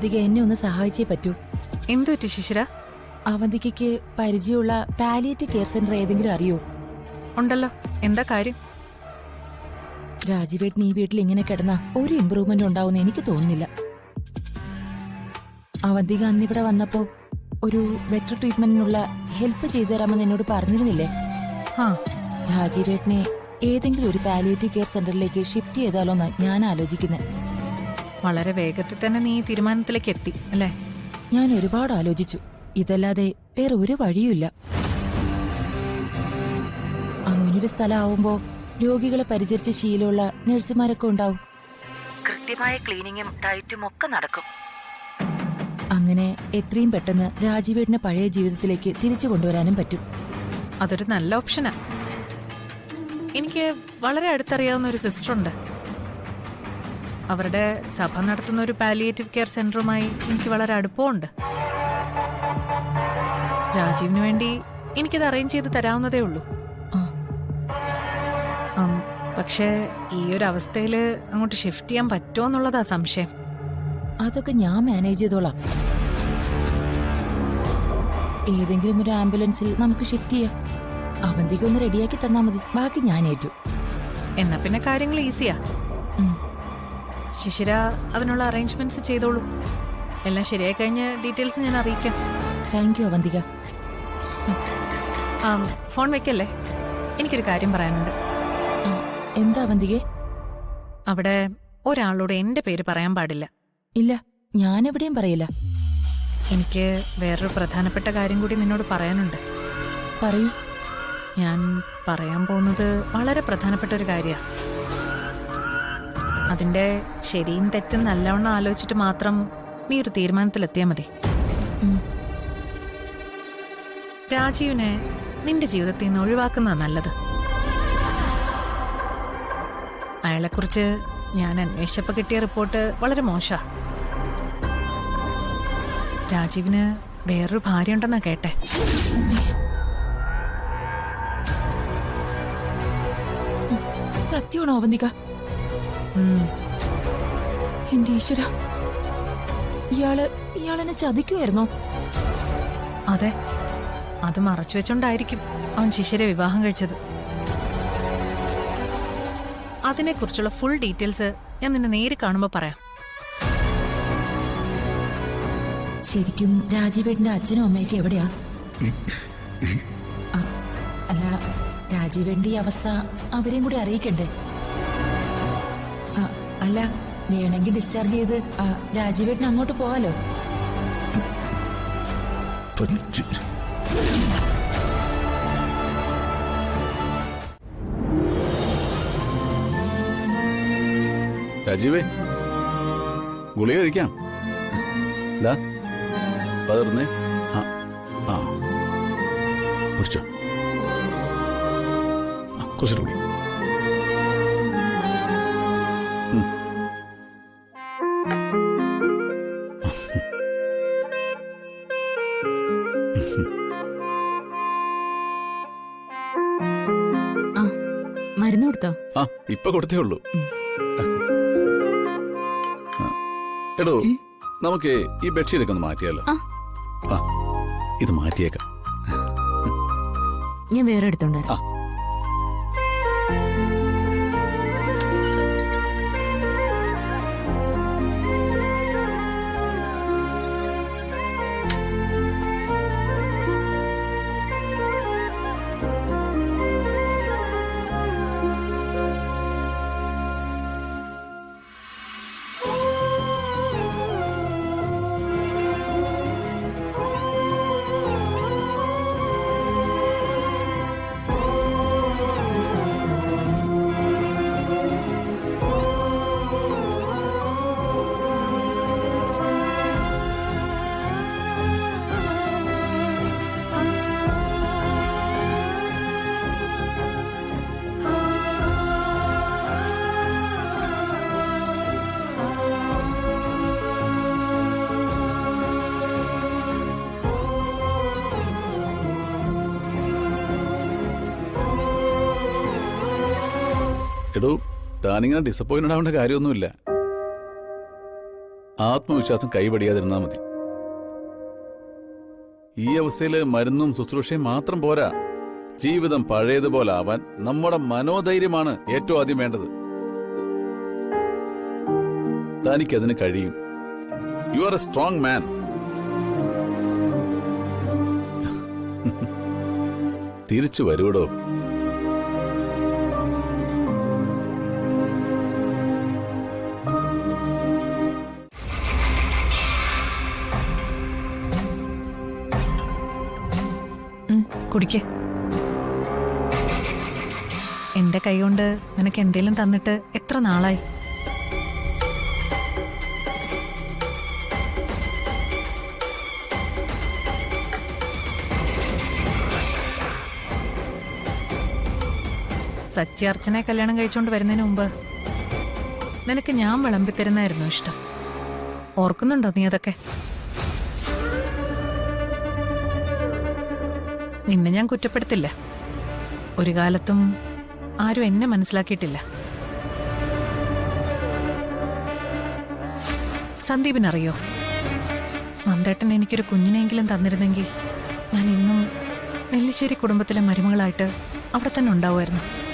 അവന്തിക എന്നെ ഒന്ന് സഹായിച്ചേ പറ്റൂ. എന്തു പറ്റി ശിശിര? അവന്തികയ്ക്ക് പരിചയമുള്ള പാലിയേറ്റീവ് കെയർ സെന്റർ ഏതെങ്കിലും അറിയോ? ഉണ്ടല്ലോ, എന്താ കാര്യം? രാജീവേട്ടൻ ഈ വീട്ടിൽ ഇങ്ങനെ കിടന്ന ഒരു ഇമ്പ്രൂവ്മെന്റ് ഉണ്ടാവുമെന്ന് എനിക്ക് തോന്നുന്നില്ല. അവന്തിക അന്നിവിടെ വന്നപ്പോ ഒരു ബെറ്റർ ട്രീറ്റ്മെന്റിനുള്ള ഹെൽപ്പ് ചെയ്തു തരാമെന്ന് എന്നോട് പറഞ്ഞിരുന്നില്ലേ? രാജീവേട്ടനെ ഏതെങ്കിലും ഒരു പാലിയേറ്റീവ് കെയർ സെന്ററിലേക്ക് ഷിഫ്റ്റ് ചെയ്താലോന്ന് ഞാൻ ആലോചിക്കുന്നത്. വളരെ വേഗത്തിൽ തന്നെ നീ തീരുമാനത്തിലേക്ക് എത്തി അല്ലേ? ഞാൻ ഒരുപാട് ആലോചിച്ചു. ഇതല്ലാതെ വേറെ ഒരു വഴിയുമില്ല. അങ്ങനൊരു സ്ഥലമാവുമ്പോ രോഗികളെ പരിചരിച്ച ശീലമുള്ള നഴ്സുമാരൊക്കെ ഉണ്ടാവും. കൃത്യമായ ക്ലീനിങ്ങും ഡയറ്റും ഒക്കെ നടക്കും. അങ്ങനെ എത്രയും പെട്ടെന്ന് രാജീവേട്ടനെ പഴയ ജീവിതത്തിലേക്ക് തിരിച്ചു കൊണ്ടുവരാനും പറ്റും. അതൊരു നല്ല ഓപ്ഷനാ. എനിക്ക് വളരെ അടുത്തറിയാവുന്ന ഒരു സിസ്റ്ററുണ്ട്. അവരുടെ സഭ നടത്തുന്ന ഒരു പാലിയേറ്റീവ് കെയർ സെന്ററുമായി എനിക്ക് വളരെ അടുപ്പമുണ്ട്. രാജീവിന് വേണ്ടി എനിക്കത് അറേഞ്ച് ചെയ്ത് തരാവുന്നതേ ഉള്ളൂ. പക്ഷേ ഈ ഒരു അവസ്ഥയില് അങ്ങോട്ട് ഷിഫ്റ്റ് ചെയ്യാൻ പറ്റുമോ എന്നുള്ളതാ സംശയം. അതൊക്കെ ഞാൻ മാനേജ് ചെയ്തോളാം. ഏതെങ്കിലും ഒരു ആംബുലൻസിൽ നമുക്ക് ഷിഫ്റ്റ് ചെയ്യാം. അവന്തിക ഒന്ന് റെഡിയാക്കി തന്നാ മതി, ബാക്കി ഞാൻ ഏറ്റു. എന്നാ പിന്നെ കാര്യങ്ങൾ ഈസിയാ. ശിശിര അതിനുള്ള അറേഞ്ച്മെന്റ്സ് ചെയ്തോളൂ. എല്ലാം ശരിയായി കഴിഞ്ഞ ഡീറ്റെയിൽസ് ഞാൻ അറിയിക്കാം. Thank you Avanthika. ഫോൺ വെക്കല്ലേ, എനിക്കൊരു കാര്യം പറയാനുണ്ട്. എന്താ അവന്തികേ? അവിടെ ഒരാളോട് എന്റെ പേര് പറയാൻ പാടില്ല. ഇല്ല, ഞാൻ എവിടെയും പറയില്ല. എനിക്ക് വേറൊരു പ്രധാനപ്പെട്ട കാര്യം കൂടി നിന്നോട് പറയാനുണ്ട്. പറയൂ. ഞാൻ പറയാൻ പോകുന്നത് വളരെ പ്രധാനപ്പെട്ട ഒരു കാര്യമാണ്. അതിന്റെ ശരിയും തെറ്റും നല്ലവണ്ണം ആലോചിച്ചിട്ട് മാത്രം നീ ഒരു തീരുമാനത്തിലെത്തിയാൽ മതി. രാജീവിനെ നിന്റെ ജീവിതത്തിൽ നിന്ന് ഒഴിവാക്കുന്നതാണ് നല്ലത്. അയാളെക്കുറിച്ച് ഞാൻ അന്വേഷിച്ചപ്പോൾ കിട്ടിയ റിപ്പോർട്ട് വളരെ മോശാ. രാജീവിന് വേറൊരു ഭാര്യ ഉണ്ടെന്നാ കേട്ടെ. സത്യമാണോ അവന്തിക? എന്റെ ഈശ്വര, ഇയാളെന്നെ ചതിക്കുമായിരുന്നോ? അതെ, അത് മറച്ചു വെച്ചോണ്ടായിരിക്കും അവൻ ശിശിരെ വിവാഹം കഴിച്ചത്. അതിനെക്കുറിച്ചുള്ള ഫുൾ ഡീറ്റെയിൽസ് ഞാൻ നിന്നെ നേരിൽ കാണുമ്പോ പറയാം. ശരിക്കും രാജീവേട്ടന്റെ അച്ഛനും അമ്മയൊക്കെ എവിടെയാ? അല്ല, രാജീവേട്ടന്റെ ഈ അവസ്ഥ അവരെയും കൂടി അറിയിക്കണ്ടേ? അല്ല, വേണമെങ്കിൽ ഡിസ്ചാർജ് ചെയ്ത് രാജീവേട്ടന് അങ്ങോട്ട് പോവാലോ. രാജീവേ, ഗുളിക കഴിക്കാം. പകർന്നേ. കുടിച്ചോ, കുറച്ചിട്ട് കുടി. മരുന്ന് കൊടുത്തോ? ഇപ്പൊ കൊടുത്തേ ഉള്ളൂ. എടോ, നമുക്ക് ഈ ബെഡ്ഷീറ്റൊക്കെ ഒന്ന് മാറ്റിയാലോ? ഇത് മാറ്റിയേക്കാം. ഞാൻ വേറെ എടുത്തോണ്ടാ. എടോ, താനിങ്ങനെ ഡിസപ്പോയിന്റഡ് ആവേണ്ട കാര്യമൊന്നുമില്ല. ആത്മവിശ്വാസം കൈവടിയാതിരുന്നാ മതി. ഈ അവസ്ഥയില് മരുന്നും ശുശ്രൂഷയും മാത്രം പോരാ. ജീവിതം പഴയതുപോലെ ആവാൻ നമ്മുടെ മനോധൈര്യമാണ് ഏറ്റവും ആദ്യം വേണ്ടത്. തനിക്കതിന് കഴിയും. യു ആർ എ സ്ട്രോങ് മാൻ. തിരിച്ചു വരൂടോ. കുടിക്കേ. എന്റെ കൈകൊണ്ട് നിനക്ക് എന്തേലും തന്നിട്ട് എത്ര നാളായി? സച്ചി അർച്ചനെ കല്യാണം കഴിച്ചോണ്ട് വരുന്നതിന് മുമ്പ് നിനക്ക് ഞാൻ വിളമ്പിത്തരുന്നായിരുന്നു ഇഷ്ടം. ഓർക്കുന്നുണ്ടോ നീ അതൊക്കെ? നിന്നെ ഞാൻ കുറ്റപ്പെടുത്തില്ല. ഒരു കാലത്തും ആരും എന്നെ മനസ്സിലാക്കിയിട്ടില്ല. സന്ദീപിനറിയോ, നന്ദേട്ടൻ എനിക്കൊരു കുഞ്ഞിനെങ്കിലും തന്നിരുന്നെങ്കിൽ ഞാൻ ഇന്നും നെല്ലിശ്ശേരി കുടുംബത്തിലെ മരുമകളായിട്ട് അവിടെ തന്നെ ഉണ്ടാവുമായിരുന്നു.